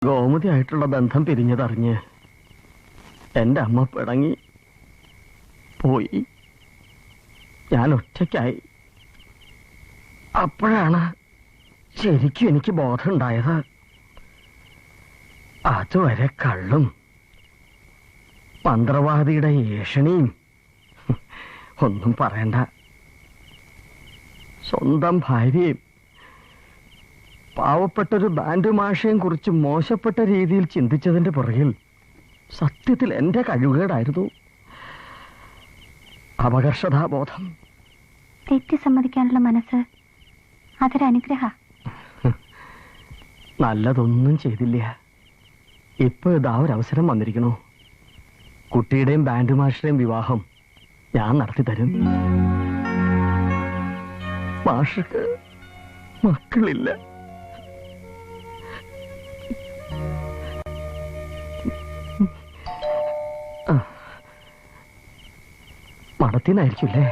ഗോമതിയായിട്ടുള്ള ബന്ധം പിരിഞ്ഞതറിഞ്ഞ് എൻ്റെ അമ്മ പിടങ്ങി പോയി. ഞാൻ ഒറ്റയ്ക്കായി. അപ്പോഴാണ് ശരിക്കും എനിക്ക് ബോധമുണ്ടായത്. അതുവരെ കള്ളും മന്ത്രവാദിയുടെ ഏഷണിയും ഒന്നും പറയണ്ട. സ്വന്തം ഭാര്യയും പാവപ്പെട്ടൊരു ബാൻഡ് മാഷയും കുറിച്ച് മോശപ്പെട്ട രീതിയിൽ ചിന്തിച്ചതിന്റെ പുറകിൽ സത്യത്തിൽ എന്റെ കഴിവുകേടായിരുന്നു. അപകർഷതാബോധം. തെറ്റി സമ്മതിക്കാനുള്ള മനസ്സ് അതൊരനുഗ്രഹ. നല്ലതൊന്നും ചെയ്തില്ല. ഇപ്പൊ ഇതാ ഒരവസരം വന്നിരിക്കണു. കുട്ടിയുടെയും ബാൻഡ് മാഷയുടെയും വിവാഹം ഞാൻ നടത്തി തരും. മാഷക്ക് മക്കളില്ല. മടത്തിനായിരിക്കും അല്ലേ?